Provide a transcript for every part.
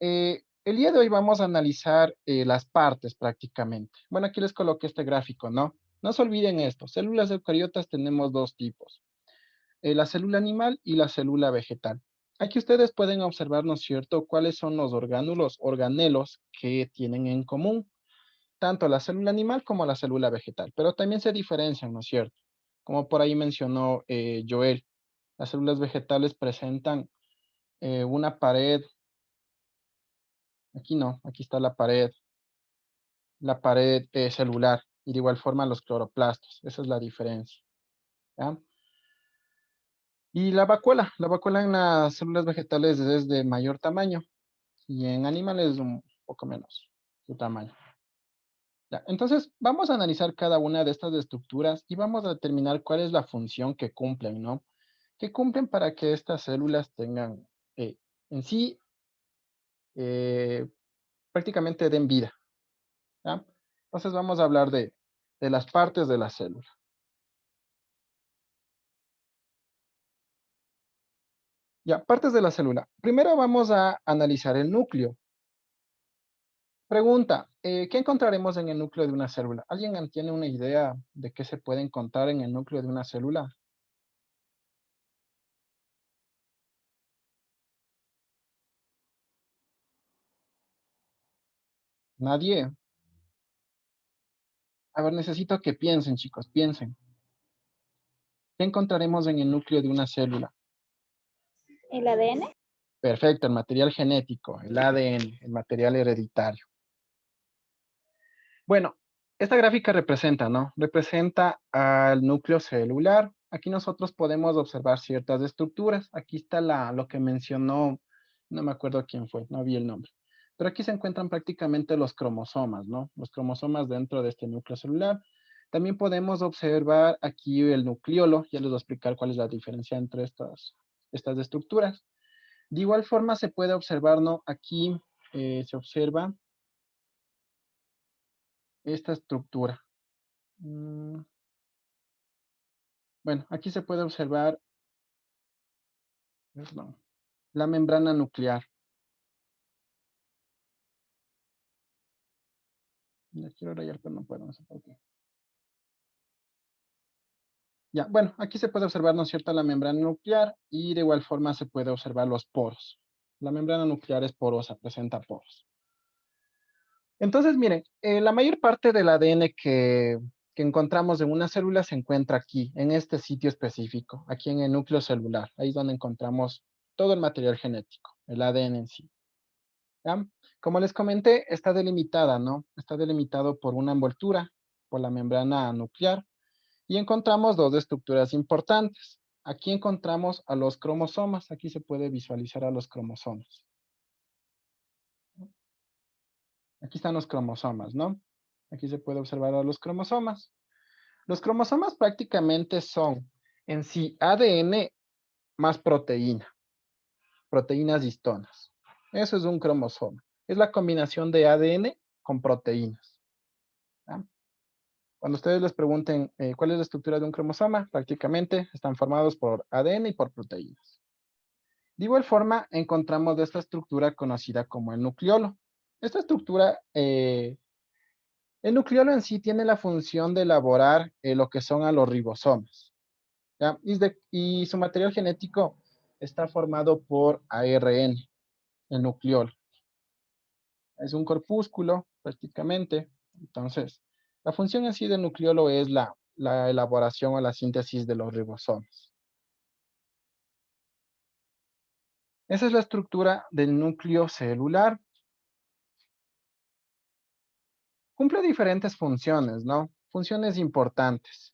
El día de hoy vamos a analizar las partes prácticamente. Bueno, aquí les coloqué este gráfico, ¿no? No se olviden esto, células eucariotas tenemos dos tipos, la célula animal y la célula vegetal. Aquí ustedes pueden observar, ¿no es cierto?, cuáles son los orgánulos, organelos que tienen en común, tanto la célula animal como la célula vegetal, pero también se diferencian, ¿no es cierto? Como por ahí mencionó Joel, las células vegetales presentan una pared, aquí no, aquí está la pared celular y de igual forma los cloroplastos. Esa es la diferencia. ¿Ya? Y la vacuola en las células vegetales es de mayor tamaño y en animales un poco menos su tamaño. Ya, entonces, vamos a analizar cada una de estas estructuras y vamos a determinar cuál es la función que cumplen, ¿no? Que cumplen para que estas células tengan en sí eh, prácticamente den vida. ¿Ya? Entonces, vamos a hablar de las partes de la célula. Ya, partes de la célula. Primero vamos a analizar el núcleo. Pregunta, ¿qué encontraremos en el núcleo de una célula? ¿Alguien tiene una idea de qué se puede encontrar en el núcleo de una célula? Nadie. A ver, necesito que piensen, chicos, piensen. ¿Qué encontraremos en el núcleo de una célula? ¿El ADN? Perfecto, el material genético, el ADN, el material hereditario. Bueno, esta gráfica representa, ¿no? Representa al núcleo celular. Aquí nosotros podemos observar ciertas estructuras. Aquí está lo que mencionó, no me acuerdo quién fue, no vi el nombre. Pero aquí se encuentran prácticamente los cromosomas, ¿no? Los cromosomas dentro de este núcleo celular. También podemos observar aquí el nucleolo. Ya les voy a explicar cuál es la diferencia entre estas estructuras. De igual forma se puede observar, ¿no? Aquí se observa esta estructura. Mm, Bueno, aquí se puede observar, perdón, la membrana nuclear. Ya quiero rayar, pero no puedo, no sé por qué. Ya, bueno, aquí se puede observar, ¿no es cierto?, la membrana nuclear y de igual forma se puede observar los poros. La membrana nuclear es porosa, presenta poros. Entonces, miren, la mayor parte del ADN que encontramos en una célula se encuentra aquí, en este sitio específico, aquí en el núcleo celular. Ahí es donde encontramos todo el material genético, el ADN en sí. ¿Ya? Como les comenté, está delimitada, ¿no? Está delimitado por una envoltura, por la membrana nuclear, y encontramos dos estructuras importantes. Aquí encontramos a los cromosomas, aquí se puede visualizar a los cromosomas. Aquí están los cromosomas, ¿no? Aquí se puede observar a los cromosomas. Los cromosomas prácticamente son en sí ADN más proteína, proteínas histonas. Eso es un cromosoma. Es la combinación de ADN con proteínas. ¿Ya? Cuando ustedes les pregunten cuál es la estructura de un cromosoma, prácticamente están formados por ADN y por proteínas. De igual forma, encontramos esta estructura conocida como el nucleolo. Esta estructura, el nucleolo en sí tiene la función de elaborar lo que son a los ribosomas. ¿Ya? Y su material genético está formado por ARN, el nucleolo. Es un corpúsculo, prácticamente. Entonces, la función en sí del nucleolo es la elaboración o la síntesis de los ribosomas. Esa es la estructura del núcleo celular. Cumple diferentes funciones, ¿no? Funciones importantes.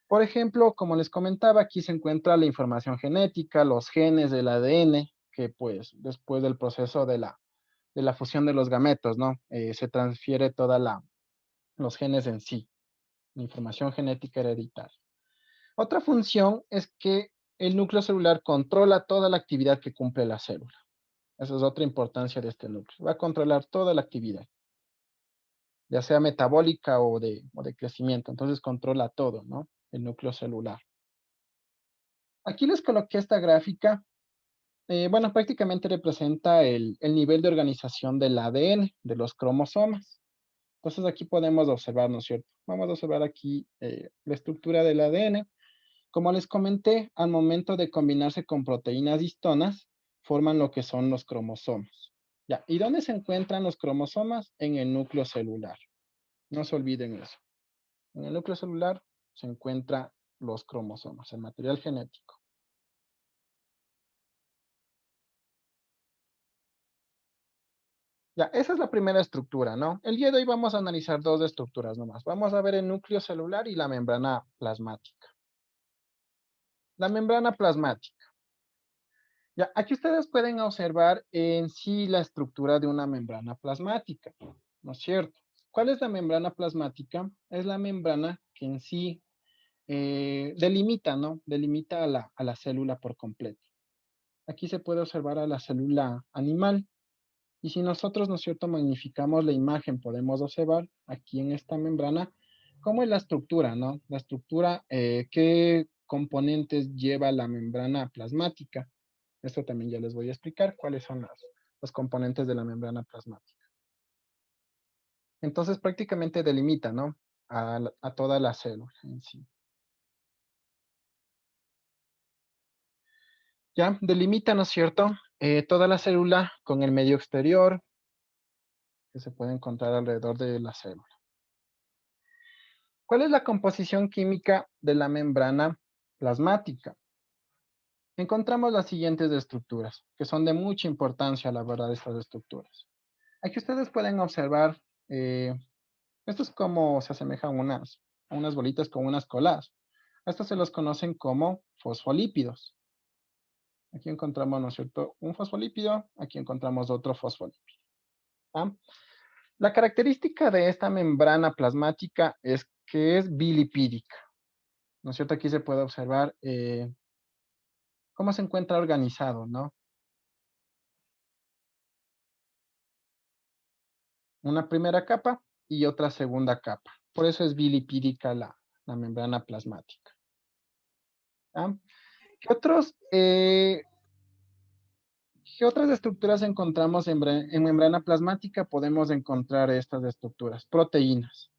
Por ejemplo, como les comentaba, aquí se encuentra la información genética, los genes del ADN, que pues después del proceso de la fusión de los gametos, ¿no? Se transfiere los genes en sí, la información genética hereditaria. Otra función es que el núcleo celular controla toda la actividad que cumple la célula. Esa es otra importancia de este núcleo. Va a controlar toda la actividad, ya sea metabólica o de crecimiento. Entonces controla todo, ¿no? El núcleo celular. Aquí les coloqué esta gráfica bueno, prácticamente representa el nivel de organización del ADN, de los cromosomas. Entonces aquí podemos observar, ¿no es cierto? Vamos a observar aquí la estructura del ADN. Como les comenté, al momento de combinarse con proteínas histonas, forman lo que son los cromosomas. Ya, ¿y dónde se encuentran los cromosomas? En el núcleo celular. No se olviden eso. En el núcleo celular se encuentran los cromosomas, el material genético. Ya, esa es la primera estructura, ¿no? El día de hoy vamos a analizar dos estructuras nomás. Vamos a ver el núcleo celular y la membrana plasmática. La membrana plasmática. Ya, aquí ustedes pueden observar en sí la estructura de una membrana plasmática, ¿no es cierto? ¿Cuál es la membrana plasmática? Es la membrana que en sí delimita, ¿no? Delimita a la célula por completo. Aquí se puede observar a la célula animal. Y si nosotros, ¿no es cierto?, magnificamos la imagen, podemos observar aquí en esta membrana cómo es la estructura, ¿no? La estructura, qué componentes lleva la membrana plasmática. Esto también ya les voy a explicar cuáles son los componentes de la membrana plasmática. Entonces prácticamente delimita, ¿no? A toda la célula en sí. Ya, delimita, ¿no es cierto? Toda la célula con el medio exterior que se puede encontrar alrededor de la célula. ¿Cuál es la composición química de la membrana plasmática? Encontramos las siguientes estructuras, que son de mucha importancia, la verdad, estas estructuras. Aquí ustedes pueden observar, esto es como se asemejan a unas bolitas con unas colas. A estos se los conocen como fosfolípidos. Aquí encontramos, ¿no es cierto?, un fosfolípido, aquí encontramos otro fosfolípido. ¿Ah? La característica de esta membrana plasmática es que es bilipídica. ¿No es cierto? Aquí se puede observar cómo se encuentra organizado, ¿no? Una primera capa y otra segunda capa. Por eso es bilipídica la membrana plasmática. ¿Ah? ¿Qué otros, qué otras estructuras encontramos en membrana plasmática? Podemos encontrar estas estructuras, proteínas.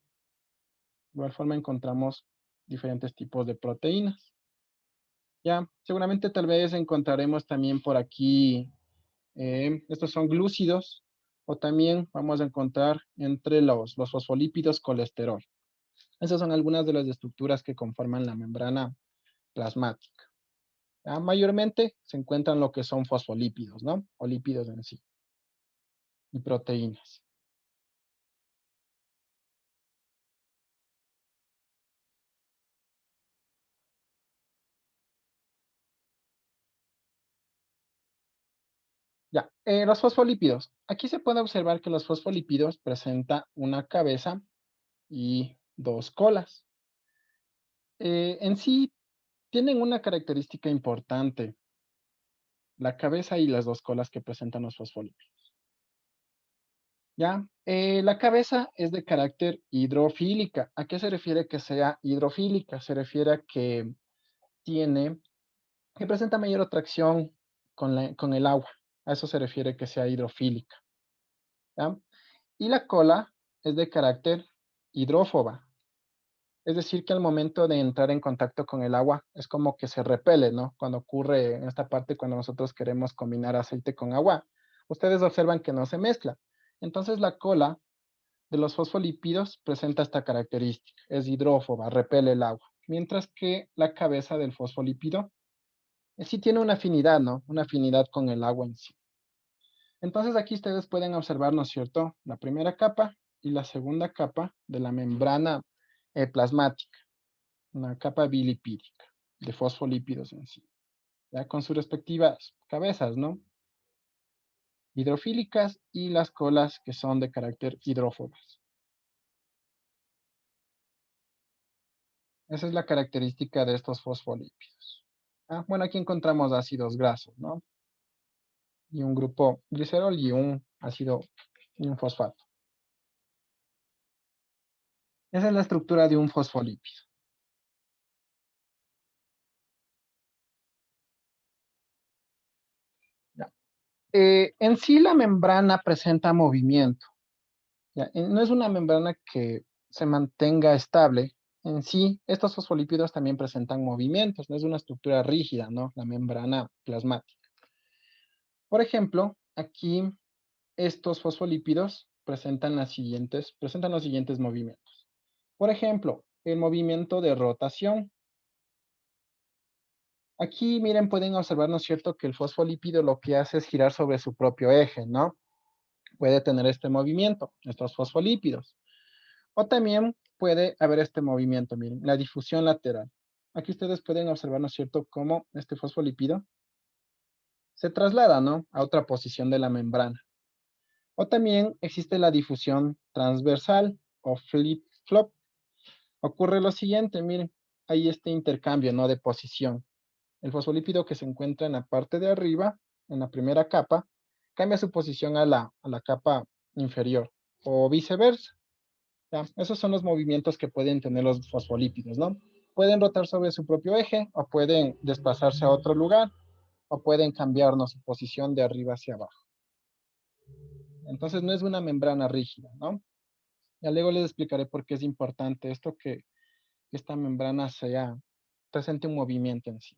De igual forma encontramos diferentes tipos de proteínas. Ya, seguramente tal vez encontraremos también por aquí, estos son glúcidos, o también vamos a encontrar entre los fosfolípidos colesterol. Esas son algunas de las estructuras que conforman la membrana plasmática. ¿Ya? Mayormente se encuentran lo que son fosfolípidos, ¿no? O lípidos en sí, y proteínas. Ya, los fosfolípidos. Aquí se puede observar que los fosfolípidos presentan una cabeza y dos colas. En sí, tienen una característica importante, la cabeza y las dos colas que presentan los fosfolípidos. ¿Ya? La cabeza es de carácter hidrofílica. ¿A qué se refiere que sea hidrofílica? Se refiere a que tiene, que presenta mayor atracción con el agua. A eso se refiere que sea hidrofílica. ¿Ya? Y la cola es de carácter hidrófoba. Es decir, que al momento de entrar en contacto con el agua, es como que se repele, ¿no? Cuando ocurre en esta parte, cuando nosotros queremos combinar aceite con agua, ustedes observan que no se mezcla. Entonces la cola de los fosfolípidos presenta esta característica, es hidrófoba, repele el agua, mientras que la cabeza del fosfolípido sí tiene una afinidad, ¿no? Una afinidad con el agua en sí. Entonces aquí ustedes pueden observar, ¿no es cierto?, la primera capa y la segunda capa de la membrana plasmática, una capa bilipídica de fosfolípidos en sí, ya con sus respectivas cabezas, ¿no? Hidrofílicas y las colas que son de carácter hidrófobas. Esa es la característica de estos fosfolípidos. Ah, bueno, aquí encontramos ácidos grasos, ¿no? Y un grupo glicerol y un ácido y un fosfato. Esa es la estructura de un fosfolípido. En sí la membrana presenta movimiento. ¿Ya? No es una membrana que se mantenga estable. En sí, estos fosfolípidos también presentan movimientos, no es una estructura rígida, ¿no? La membrana plasmática. Por ejemplo, aquí estos fosfolípidos presentan los siguientes movimientos. Por ejemplo, el movimiento de rotación. Aquí, miren, pueden observar, ¿no es cierto?, que el fosfolípido lo que hace es girar sobre su propio eje, ¿no? Puede tener este movimiento, estos fosfolípidos. O también puede haber este movimiento, miren, la difusión lateral. Aquí ustedes pueden observar, ¿no es cierto?, cómo este fosfolípido se traslada, ¿no?, a otra posición de la membrana. O también existe la difusión transversal o flip-flop. Ocurre lo siguiente, miren, hay este intercambio, ¿no?, de posición. El fosfolípido que se encuentra en la parte de arriba, en la primera capa, cambia su posición a la capa inferior o viceversa. ¿Ya? Esos son los movimientos que pueden tener los fosfolípidos, ¿no? Pueden rotar sobre su propio eje o pueden desplazarse a otro lugar o pueden cambiarnos su posición de arriba hacia abajo. Entonces no es una membrana rígida, ¿no? Ya luego les explicaré por qué es importante esto que esta membrana presente un movimiento en sí.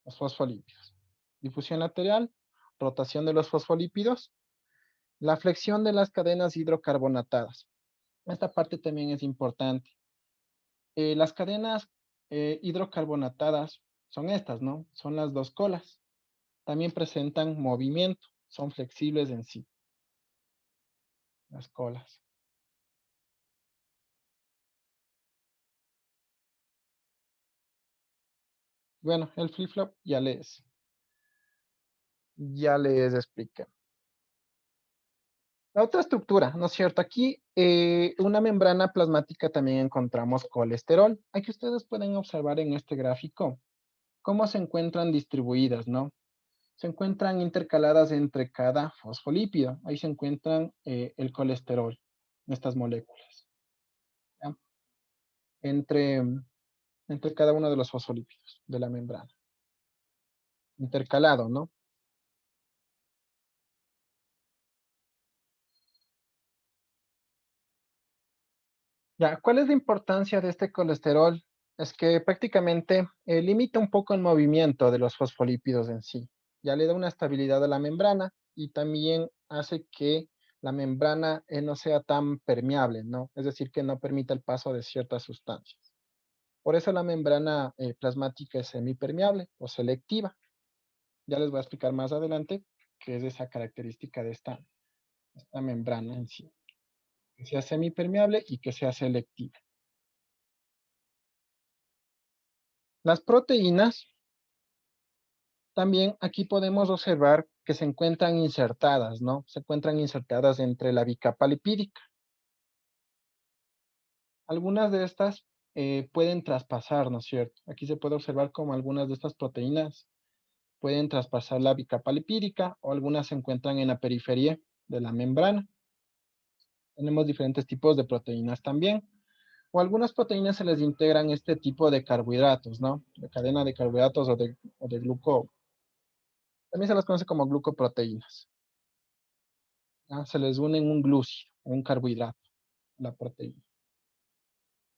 Los fosfolípidos. Difusión lateral, rotación de los fosfolípidos, la flexión de las cadenas hidrocarbonatadas. Esta parte también es importante. Las cadenas hidrocarbonatadas son estas, ¿no? Son las dos colas. También presentan movimiento, son flexibles en sí, las colas. Bueno, el flip-flop ya les expliqué. La otra estructura, ¿no es cierto? Aquí, una membrana plasmática también encontramos colesterol. Aquí ustedes pueden observar en este gráfico cómo se encuentran distribuidas, ¿no? Se encuentran intercaladas entre cada fosfolípido. Ahí se encuentran el colesterol, estas moléculas, ¿ya? Entre, entre cada uno de los fosfolípidos de la membrana. Intercalado, ¿no? Ya, ¿cuál es la importancia de este colesterol? Es que prácticamente limita un poco el movimiento de los fosfolípidos en sí. Ya le da una estabilidad a la membrana y también hace que la membrana no sea tan permeable, ¿no? Es decir, que no permita el paso de ciertas sustancias. Por eso la membrana plasmática es semipermeable o selectiva. Ya les voy a explicar más adelante qué es esa característica de esta membrana en sí. Que sea semipermeable y que sea selectiva. Las proteínas, también aquí podemos observar que se encuentran insertadas, ¿no? Se encuentran insertadas entre la bicapa lipídica. Algunas de estas pueden traspasar, ¿no es cierto? Aquí se puede observar cómo algunas de estas proteínas pueden traspasar la bicapa lipídica o algunas se encuentran en la periferia de la membrana. Tenemos diferentes tipos de proteínas también. O algunas proteínas se les integran este tipo de carbohidratos, ¿no? De cadena de carbohidratos o de gluco. También se las conoce como glucoproteínas. ¿Ya? Se les une un glúcido, un carbohidrato, la proteína.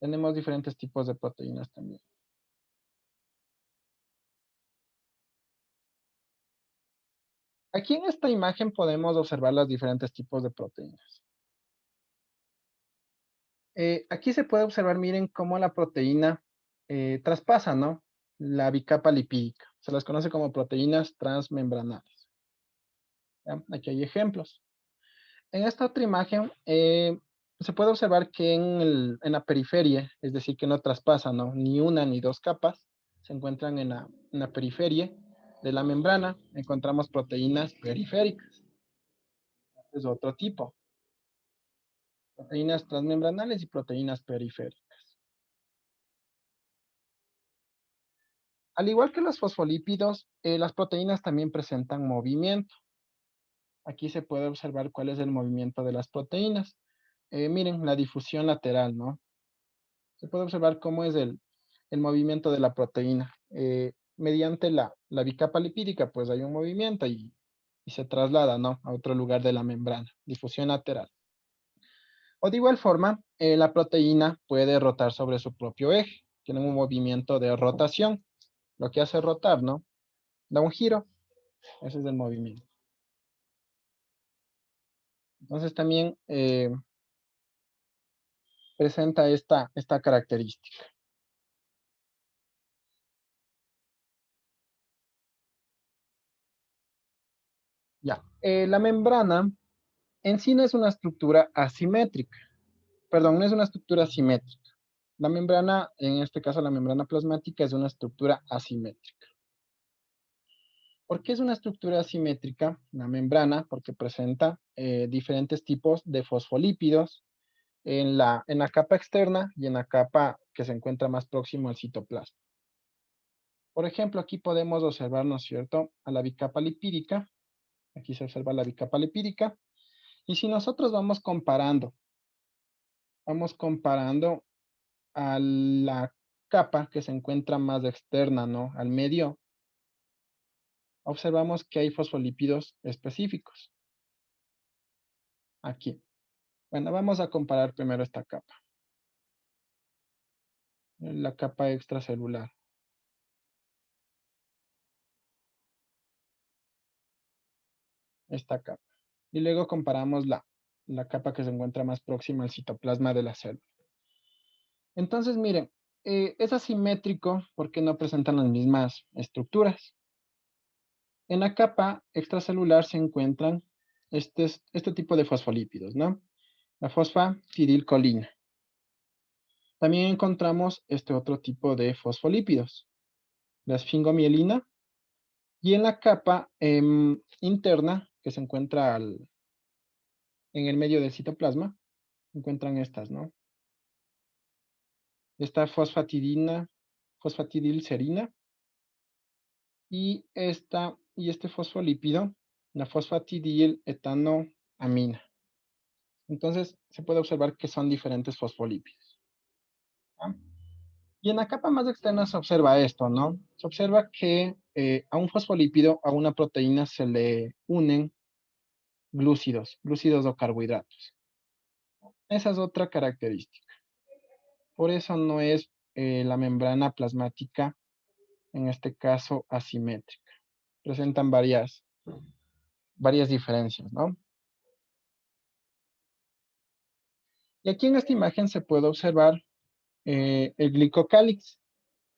Tenemos diferentes tipos de proteínas también. Aquí en esta imagen podemos observar los diferentes tipos de proteínas. Aquí se puede observar, miren, cómo la proteína traspasa, ¿no? La bicapa lipídica. Se las conoce como proteínas transmembranales. ¿Ya? Aquí hay ejemplos. En esta otra imagen se puede observar que en la periferia, es decir, que no traspasa, ¿no?, ni una ni dos capas, se encuentran en la periferia de la membrana, encontramos proteínas periféricas. Es otro tipo. Proteínas transmembranales y proteínas periféricas. Al igual que los fosfolípidos, las proteínas también presentan movimiento. Aquí se puede observar cuál es el movimiento de las proteínas. Miren, la difusión lateral, ¿no? Se puede observar cómo es el movimiento de la proteína. mediante la bicapa lipídica, pues hay un movimiento y se traslada, ¿no? A otro lugar de la membrana, difusión lateral. O de igual forma, la proteína puede rotar sobre su propio eje. Tiene un movimiento de rotación, lo que hace rotar, ¿no? Da un giro, ese es el movimiento. Entonces también presenta esta característica. Ya, la membrana en sí no es una estructura asimétrica, perdón, no es una estructura simétrica. La membrana, en este caso la membrana plasmática, es una estructura asimétrica. ¿Por qué es una estructura asimétrica? La membrana, porque presenta diferentes tipos de fosfolípidos en la capa externa y en la capa que se encuentra más próximo al citoplasma. Por ejemplo, aquí podemos observar, ¿no es cierto?, a la bicapa lipídica. Aquí se observa la bicapa lipídica. Y si nosotros vamos comparando a la capa que se encuentra más externa, ¿no?, al medio, observamos que hay fosfolípidos específicos. Aquí. Bueno, vamos a comparar primero esta capa. La capa extracelular. Esta capa. Y luego comparamos la capa que se encuentra más próxima al citoplasma de la célula. Entonces, miren, es asimétrico porque no presentan las mismas estructuras. En la capa extracelular se encuentran este tipo de fosfolípidos, ¿no? La fosfatidilcolina. También encontramos este otro tipo de fosfolípidos, la esfingomielina. Y en la capa interna, que se encuentra en el medio del citoplasma, se encuentran estas, ¿no? Esta fosfatidina, fosfatidilcerina, y este fosfolípido, la fosfatidil-etanoamina. Entonces, se puede observar que son diferentes fosfolípidos, ¿no? Y en la capa más externa se observa esto, ¿no? Se observa que a un fosfolípido, a una proteína, se le unen glúcidos o carbohidratos. Esa es otra característica. Por eso no es la membrana plasmática, en este caso, asimétrica. Presentan varias diferencias, ¿no? Y aquí en esta imagen se puede observar el glicocálix,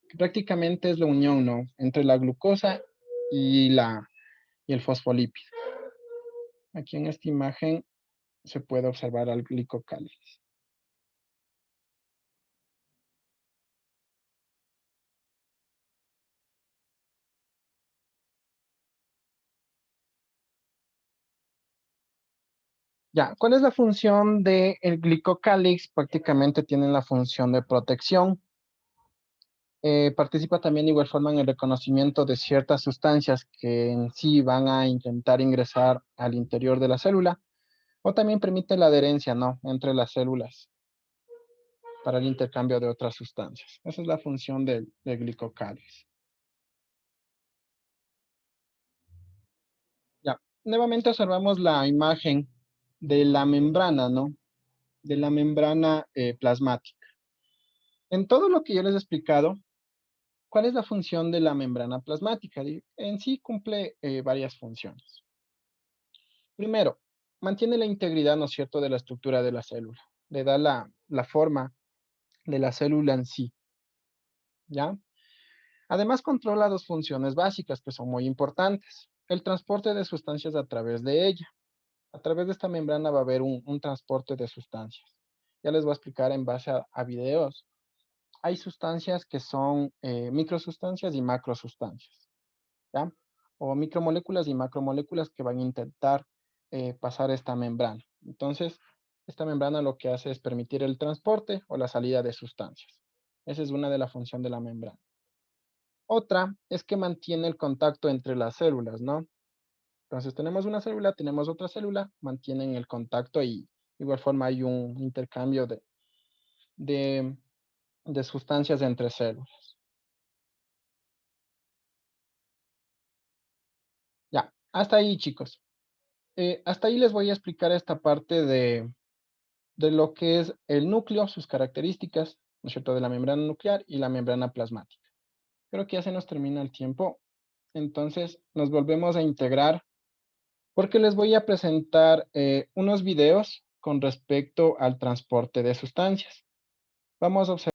que prácticamente es la unión, ¿no?, entre la glucosa y, y el fosfolípido. Aquí en esta imagen se puede observar al glicocálix. Ya, ¿cuál es la función del glicocálix? Prácticamente tiene la función de protección. Participa también de igual forma en el reconocimiento de ciertas sustancias que en sí van a intentar ingresar al interior de la célula, o también permite la adherencia, ¿no?, entre las células para el intercambio de otras sustancias. Esa es la función del glicocálix. Ya, nuevamente observamos la imagen de la membrana, ¿no?, de la membrana plasmática. En todo lo que yo les he explicado, ¿cuál es la función de la membrana plasmática? En sí cumple varias funciones. Primero, mantiene la integridad, ¿no es cierto?, de la estructura de la célula. Le da la forma de la célula en sí, ¿ya? Además, controla dos funciones básicas que son muy importantes. El transporte de sustancias a través de ella. A través de esta membrana va a haber un transporte de sustancias. Ya les voy a explicar en base a videos. Hay sustancias que son microsustancias y macrosustancias, ¿ya? O micromoléculas y macromoléculas que van a intentar pasar esta membrana. Entonces, esta membrana lo que hace es permitir el transporte o la salida de sustancias. Esa es una de las funciones de la membrana. Otra es que mantiene el contacto entre las células, ¿no? Entonces tenemos una célula, tenemos otra célula, mantienen el contacto y de igual forma hay un intercambio de sustancias entre células. Hasta ahí, chicos. Hasta ahí les voy a explicar esta parte de lo que es el núcleo, sus características, ¿no es cierto?, de la membrana nuclear y la membrana plasmática. Creo que ya se nos termina el tiempo, entonces nos volvemos a integrar porque les voy a presentar unos videos con respecto al transporte de sustancias. Vamos a observar.